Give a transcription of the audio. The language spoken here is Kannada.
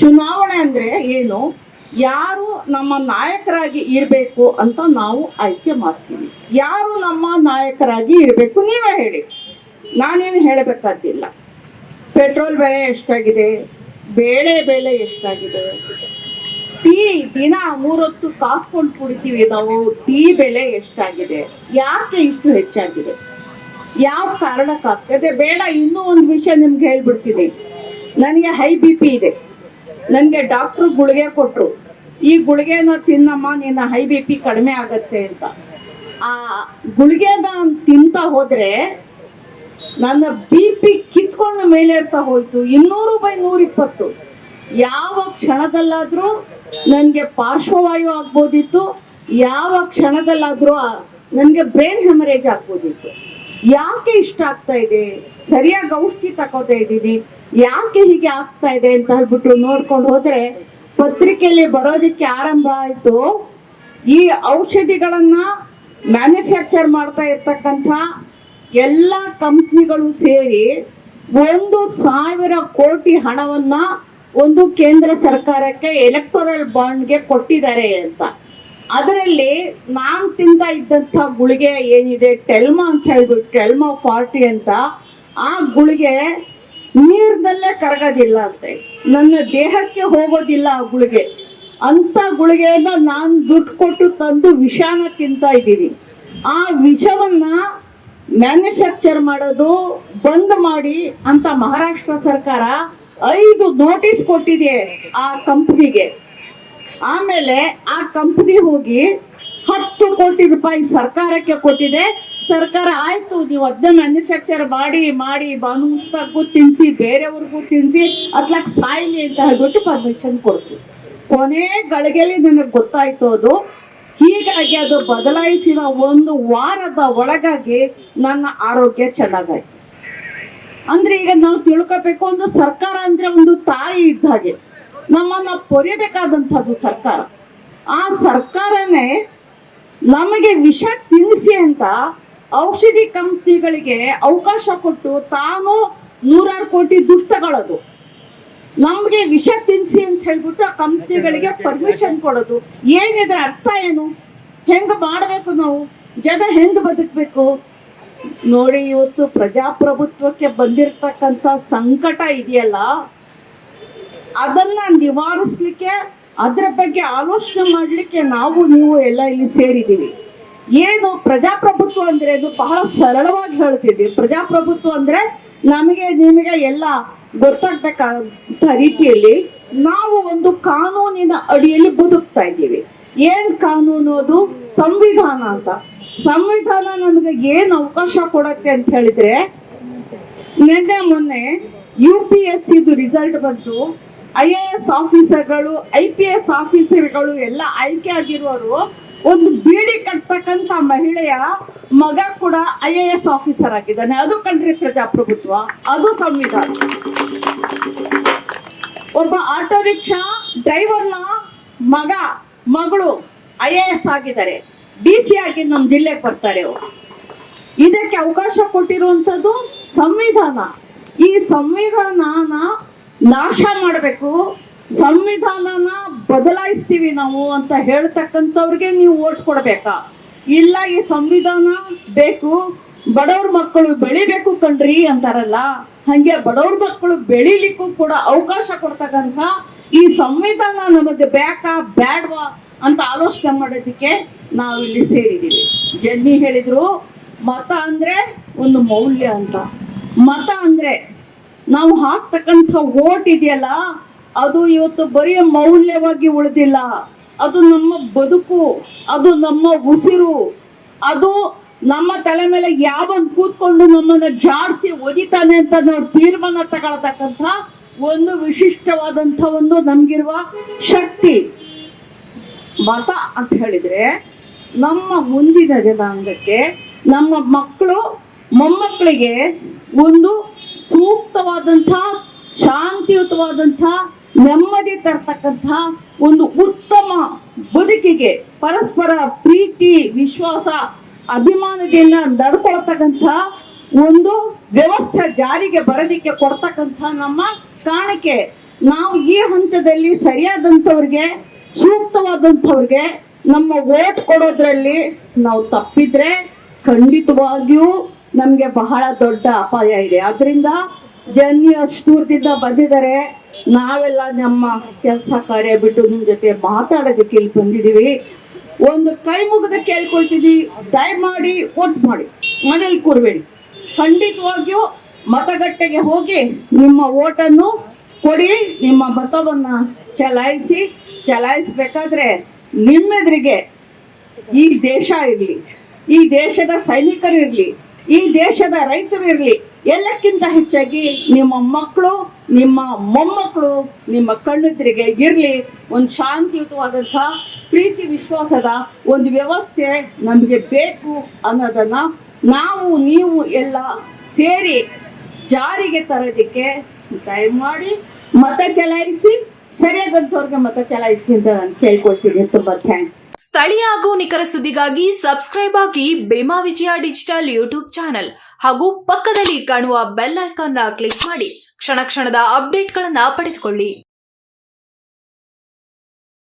ಚುನಾವಣೆ ಅಂದ್ರೆ ಏನು, ಯಾರು ನಮ್ಮ ನಾಯಕರಾಗಿ ಇರಬೇಕು ಅಂತ ನಾವು ಆಯ್ಕೆ ಮಾಡ್ತೀವಿ. ಯಾರು ನಮ್ಮ ನಾಯಕರಾಗಿ ಇರಬೇಕು ನೀವೇ ಹೇಳಿ, ನಾನೇನು ಹೇಳಬೇಕಾದಿಲ್ಲ. ಪೆಟ್ರೋಲ್ ಬೆಲೆ ಎಷ್ಟಾಗಿದೆ, ಬೇಳೆ ಬೆಲೆ ಎಷ್ಟಾಗಿದೆ, ಟೀ ದಿನ 3 ಹೊತ್ತು ಕಾಸ್ಕೊಂಡು ಕುಡಿತೀವಿ ನಾವು, ಟೀ ಬೆಲೆ ಎಷ್ಟಾಗಿದೆ, ಯಾಕೆ ಇಷ್ಟು ಹೆಚ್ಚಾಗಿದೆ, ಯಾವ ಕಾರಣಕ್ಕಾಗ್ತದೆ? ಬೇಡ, ಇನ್ನೂ ಒಂದು ವಿಷಯ ನಿಮ್ಗೆ ಹೇಳ್ಬಿಡ್ತೀನಿ. ನನಗೆ ಹೈ BP ಇದೆ. ನನಗೆ ಡಾಕ್ಟ್ರು ಗುಳಿಗೆ ಕೊಟ್ಟರು, ಈ ಗುಳಿಗೆನ ತಿನ್ನಮ್ಮ, ನಿನ್ನ ಹೈ BP ಕಡಿಮೆ ಆಗತ್ತೆ ಅಂತ. ಆ ಗುಳಿಗೆನ ತಿಂತ ಹೋದ್ರೆ ನನ್ನ BP ಕಿತ್ಕೊಂಡು ಮೇಲೆ ಇರ್ತಾ ಹೋಯ್ತು. 200/120. ಯಾವ ಕ್ಷಣದಲ್ಲಾದ್ರೂ ನನಗೆ ಪಾರ್ಶ್ವವಾಯು ಆಗ್ಬೋದಿತ್ತು, ಯಾವ ಕ್ಷಣದಲ್ಲಾದ್ರೂ ನನಗೆ ಬ್ರೈನ್ ಹೆಮರೇಜ್ ಆಗ್ಬೋದಿತ್ತು. ಯಾಕೆ ಇಷ್ಟ ಆಗ್ತಾ ಇದೆ? ಸರಿಯಾಗಿ ಔಷಧಿ ತಗೋತಾ ಇದ್ದೀನಿ, ಯಾಕೆ ಹೀಗೆ ಆಗ್ತಾ ಇದೆ ಅಂತ ಹೇಳ್ಬಿಟ್ಟು ನೋಡ್ಕೊಂಡು ಹೋದ್ರೆ ಪತ್ರಿಕೆಯಲ್ಲಿ ಬರೋದಕ್ಕೆ ಆರಂಭ ಆಯ್ತು. ಈ ಔಷಧಿಗಳನ್ನ ಮ್ಯಾನುಫ್ಯಾಕ್ಚರ್ ಮಾಡ್ತಾ ಇರ್ತಕ್ಕಂಥ ಎಲ್ಲ ಕಂಪ್ನಿಗಳು ಸೇರಿ 1,000 ಕೋಟಿ ಹಣವನ್ನ ಒಂದು ಕೇಂದ್ರ ಸರ್ಕಾರಕ್ಕೆ ಎಲೆಕ್ಟೋರಲ್ ಬಾಂಡ್ಗೆ ಕೊಟ್ಟಿದ್ದಾರೆ ಅಂತ. ಅದರಲ್ಲಿ ನಾನು ತಿಂದ ಇದ್ದಂಥ ಗುಳಿಗೆ ಏನಿದೆ, ಟೆಲ್ಮಾ ಅಂತ ಹೇಳ್ಬಿಟ್ಟು, ಟೆಲ್ಮಾ 40 ಅಂತ, ಆ ಗುಳಿಗೆ ನೀರಿನಲ್ಲೇ ಕರಗೋದಿಲ್ಲ ಅಂತೆ, ನನ್ನ ದೇಹಕ್ಕೆ ಹೋಗೋದಿಲ್ಲ ಆ ಗುಳಿಗೆ. ಅಂತ ಗುಳಿಗೆಯನ್ನ ನಾನು ದುಡ್ಡು ಕೊಟ್ಟು ತಂದು ವಿಷಾನ ತಿಂತಾ ಇದ್ದೀನಿ. ಆ ವಿಷವನ್ನ ಮ್ಯಾನುಫ್ಯಾಕ್ಚರ್ ಮಾಡೋದು ಬಂದ್ ಮಾಡಿ ಅಂತ ಮಹಾರಾಷ್ಟ್ರ ಸರ್ಕಾರ 5 ನೋಟಿಸ್ ಕೊಟ್ಟಿದೆ ಆ ಕಂಪ್ನಿಗೆ. ಆಮೇಲೆ ಆ ಕಂಪ್ನಿ ಹೋಗಿ 10 ಕೋಟಿ ರೂಪಾಯಿ ಸರ್ಕಾರಕ್ಕೆ ಕೊಟ್ಟಿದೆ. ಸರ್ಕಾರ ಆಯ್ತು, ನೀವು ಅದನ್ನ ಮ್ಯಾನುಫ್ಯಾಕ್ಚರ್ ಮಾಡಿ ಬಾನು ಮುಸ್ತಾಕು ತಿನ್ಸಿ, ಬೇರೆಯವ್ರಿಗೂ ತಿನ್ಸಿ, ಅದ್ಲಾಕ್ ಸಾಯ್ಲಿ ಅಂತ ಹೇಳ್ಬಿಟ್ಟು ಪರ್ಮಿಷನ್ ಕೊಡ್ತು. ಕೊನೆ ಗಳಿಗೆಯಲ್ಲಿ ನನಗೆ ಗೊತ್ತಾಯ್ತು ಅದು. ಹೀಗಾಗಿ ಅದು ಬದಲಾಯಿಸಿದ 1 ವಾರದ ಒಳಗಾಗಿ ನನ್ನ ಆರೋಗ್ಯ ಚೆನ್ನಾಗಾಯ್ತು. ಅಂದ್ರೆ ಈಗ ನಾವು ತಿಳ್ಕೋಬೇಕು, ಒಂದು ಸರ್ಕಾರ ಅಂದ್ರೆ ಒಂದು ತಾಯಿ ಇದ್ದ ಹಾಗೆ, ನಮ್ಮನ್ನ ಪೊರಿಬೇಕಾದಂಥದ್ದು ಸರ್ಕಾರ. ಆ ಸರ್ಕಾರನೇ ನಮಗೆ ವಿಷ ತಿನ್ನಿಸಿ ಅಂತ ಔಷಧಿ ಕಂಪ್ನಿಗಳಿಗೆ ಅವಕಾಶ ಕೊಟ್ಟು ತಾನು 100 ಕೋಟಿ ದುಡ್ಡು ತಗೊಳ್ಳೋದು, ನಮ್ಗೆ ವಿಷ ತಿನ್ಸಿ ಅಂತ ಹೇಳ್ಬಿಟ್ಟು ಆ ಕಂಪ್ನಿಗಳಿಗೆ ಪರ್ಮಿಷನ್ ಕೊಡೋದು. ಏನಿದ್ರ ಅರ್ಥ ಏನು? ಹೆಂಗ್ ಮಾಡ್ಬೇಕು ನಾವು? ಜನ ಹೆಂಗ್ ಬದುಕ್ಬೇಕು ನೋಡಿ. ಇವತ್ತು ಪ್ರಜಾಪ್ರಭುತ್ವಕ್ಕೆ ಬಂದಿರತಕ್ಕಂಥ ಸಂಕಟ ಇದೆಯಲ್ಲ, ಅದನ್ನ ನಿವಾರಿಸ್ಲಿಕ್ಕೆ, ಅದರ ಬಗ್ಗೆ ಆಲೋಚನೆ ಮಾಡ್ಲಿಕ್ಕೆ ನಾವು ನೀವು ಎಲ್ಲ ಇಲ್ಲಿ ಸೇರಿದ್ದೀವಿ. ಏನು ಪ್ರಜಾಪ್ರಭುತ್ವ ಅಂದ್ರೆ ಇದು ಬಹಳ ಸರಳವಾಗಿ ಹೇಳ್ತಿದ್ವಿ. ಪ್ರಜಾಪ್ರಭುತ್ವ ಅಂದ್ರೆ ನಮಗೆ ನಿಮಗೆ ಎಲ್ಲ ಗೊತ್ತಾಗ್ಬೇಕಂತ ರೀತಿಯಲ್ಲಿ ನಾವು ಒಂದು ಕಾನೂನಿನ ಅಡಿಯಲ್ಲಿ ಬದುಕ್ತಾ ಇದ್ದೀವಿ. ಏನ್ ಕಾನೂನು? ಅದು ಸಂವಿಧಾನ ಅಂತ. ಸಂವಿಧಾನ ನಮಗೆ ಏನ್ ಅವಕಾಶ ಕೊಡತ್ತೆ ಅಂತ ಹೇಳಿದ್ರೆ, ನಿನ್ನೆ ಮೊನ್ನೆ UPSC ರಿಸಲ್ಟ್ ಬಂತು. IAS ಆಫೀಸರ್ಗಳು, IPS ಆಫೀಸರ್ಗಳು ಎಲ್ಲ ಆಯ್ಕೆ ಆಗಿರುವರು. ಒಂದು ಬೀಡಿ ಕಟ್ತಕ್ಕಂಥ ಮಹಿಳೆಯ ಮಗ ಕೂಡ IAS ಆಫೀಸರ್ ಆಗಿದ್ದಾನೆ. ಅದು ಕಂಡ್ರಿ ಪ್ರಜಾಪ್ರಭುತ್ವ, ಅದು ಸಂವಿಧಾನ. ಒಬ್ಬ ಆಟೋ ರಿಕ್ಷಾ ಡ್ರೈವರ್ನ ಮಗಳು IAS ಆಗಿದ್ದಾರೆ, DC ಆಗಿ ನಮ್ಮ ಜಿಲ್ಲೆಗೆ ಬರ್ತಾರೆ ಅವರು. ಇದಕ್ಕೆ ಅವಕಾಶ ಕೊಟ್ಟಿರುವಂಥದ್ದು ಸಂವಿಧಾನ. ಈ ಸಂವಿಧಾನನ ನಾಶ ಮಾಡಬೇಕು, ಸಂವಿಧಾನನ ಬದಲಾಯಿಸ್ತೀವಿ ನಾವು ಅಂತ ಹೇಳ್ತಕ್ಕಂಥವ್ರಿಗೆ ನೀವು ಓಟ್ ಕೊಡ್ಬೇಕಾ? ಇಲ್ಲ, ಈ ಸಂವಿಧಾನ ಬೇಕು, ಬಡವ್ರ ಮಕ್ಕಳು ಬೆಳಿಬೇಕು ಕಣ್ರಿ ಅಂತಾರಲ್ಲ, ಹಂಗೆ ಬಡವ್ರ ಮಕ್ಕಳು ಬೆಳಿಲಿಕ್ಕೂ ಕೂಡ ಅವಕಾಶ ಕೊಡ್ತಕ್ಕಂಥ ಈ ಸಂವಿಧಾನ ನಮಗೆ ಬೇಕಾ ಬ್ಯಾಡ್ವಾ ಅಂತ ಆಲೋಚನೆ ಮಾಡೋದಕ್ಕೆ ನಾವು ಇಲ್ಲಿ ಸೇರಿದ್ದೀವಿ. ಜನ್ನಿ ಹೇಳಿದ್ರು, ಮತ ಅಂದ್ರೆ ಒಂದು ಮೌಲ್ಯ ಅಂತ. ಮತ ಅಂದ್ರೆ ನಾವು ಹಾಕ್ತಕ್ಕಂಥ ವೋಟ್ ಇದೆಯಲ್ಲ, ಅದು ಇವತ್ತು ಬರೀ ಮೌಲ್ಯವಾಗಿ ಉಳಿದಿಲ್ಲ, ಅದು ನಮ್ಮ ಬದುಕು, ಅದು ನಮ್ಮ ಉಸಿರು, ಅದು ನಮ್ಮ ತಲೆ ಮೇಲೆ ಯಾವನ್ ಕೂತ್ಕೊಂಡು ನಮ್ಮನ್ನ ಜಾಡಿಸಿ ಒದಿತಾನೆ ಅಂತ ನಾವು ತೀರ್ಮಾನ ತಗೊಳ್ತಕ್ಕಂಥ ಒಂದು ವಿಶಿಷ್ಟವಾದಂಥ ಒಂದು ನಮ್ಗಿರುವ ಶಕ್ತಿ ಮತ ಅಂತ ಹೇಳಿದ್ರೆ, ನಮ್ಮ ಮುಂದಿನ ಜನಾಂಗಕ್ಕೆ, ನಮ್ಮ ಮಕ್ಕಳು ಮೊಮ್ಮಕ್ಕಳಿಗೆ ಒಂದು ಸೂಕ್ತವಾದಂಥ, ಶಾಂತಿಯುತವಾದಂಥ, ನೆಮ್ಮದಿ ತರ್ತಕ್ಕಂಥ ಒಂದು ಉತ್ತಮ ಬದುಕಿಗೆ, ಪರಸ್ಪರ ಪ್ರೀತಿ, ವಿಶ್ವಾಸ, ಅಭಿಮಾನದಿಂದ ನಡ್ಕೊಳ್ತಕ್ಕಂಥ ಒಂದು ವ್ಯವಸ್ಥೆ ಜಾರಿಗೆ ಬರೋದಿಕ್ಕೆ ಕೊಡ್ತಕ್ಕಂಥ ನಮ್ಮ ಕಾಣಿಕೆ ನಾವು ಈ ಹಂತದಲ್ಲಿ ಸರಿಯಾದಂಥವ್ರಿಗೆ, ಸೂಕ್ತವಾದಂಥವ್ರಿಗೆ ನಮ್ಮ ವೋಟ್ ಕೊಡೋದ್ರಲ್ಲಿ ನಾವು ತಪ್ಪಿದ್ರೆ ಖಂಡಿತವಾಗಿಯೂ ನಮಗೆ ಬಹಳ ದೊಡ್ಡ ಅಪಾಯ ಇದೆ. ಆದ್ರಿಂದ ಜನ ಅಷ್ಟು ದೂರದಿಂದ ಬಂದಿದ್ದಾರೆ, ನಾವೆಲ್ಲ ನಮ್ಮ ಕೆಲಸ ಕಾರ್ಯ ಬಿಟ್ಟು ನಿಮ್ಮ ಜೊತೆ ಮಾತಾಡೋದಕ್ಕೆ ಇಲ್ಲಿ ಬಂದಿದ್ದೀವಿ. ಒಂದು ಕೈ ಮುಗಿದ ಕೇಳ್ಕೊಳ್ತಿದ್ವಿ, ದಯಮಾಡಿ ವೋಟ್ ಮಾಡಿ, ಮನೇಲಿ ಕೂರಬೇಡಿ. ಖಂಡಿತವಾಗಿಯೂ ಮತಗಟ್ಟೆಗೆ ಹೋಗಿ ನಿಮ್ಮ ವೋಟನ್ನು ಕೊಡಿ, ನಿಮ್ಮ ಮತವನ್ನು ಚಲಾಯಿಸಬೇಕಾದ್ರೆ ನಿಮ್ಮೆದುರಿಗೆ ಈ ದೇಶ ಇರಲಿ, ಈ ದೇಶದ ಸೈನಿಕರು ಇರಲಿ, ಈ ದೇಶದ ರೈತರು ಇರಲಿ, ಎಲ್ಲಕ್ಕಿಂತ ಹೆಚ್ಚಾಗಿ ನಿಮ್ಮ ಮಕ್ಕಳು, ನಿಮ್ಮ ಮೊಮ್ಮಕ್ಕಳು ನಿಮ್ಮ ಕಣ್ಣೆದುರಿಗೆ ಇರಲಿ. ಒಂದು ಶಾಂತಿಯುತವಾದಂಥ ಪ್ರೀತಿ ವಿಶ್ವಾಸದ ಒಂದು ವ್ಯವಸ್ಥೆ ನಮಗೆ ಬೇಕು ಅನ್ನೋದನ್ನ ನಾವು ನೀವು ಎಲ್ಲ ಸೇರಿ ಜಾರಿಗೆ ತರೋದಕ್ಕೆ ದಯಮಾಡಿ ಮತ ಚಲಾಯಿಸಿ, ಸರಿಯಾದಂಥವ್ರಿಗೆ ಮತ ಚಲಾಯಿಸಿ ಅಂತ ನಾನು ಕೇಳ್ಕೊಳ್ತೀನಿ. ತುಂಬಾ ಥ್ಯಾಂಕ್ಸ್. ಸ್ಥಳೀಯ ಹಾಗೂ ನಿಖರ ಸುದ್ದಿಗಾಗಿ ಸಬ್ಸ್ಕ್ರೈಬ್ ಆಗಿ ಬೇಮಾ ವಿಜಯ ಡಿಜಿಟಲ್ ಯೂಟ್ಯೂಬ್ ಚಾನೆಲ್ ಹಾಗೂ ಪಕ್ಕದಲ್ಲಿ ಕಾಣುವ ಬೆಲ್ ಐಕಾನ್ ಕ್ಲಿಕ್ ಮಾಡಿ ಕ್ಷಣ ಕ್ಷಣದ ಅಪ್ಡೇಟ್ಗಳನ್ನು ಪಡೆದುಕೊಳ್ಳಿ.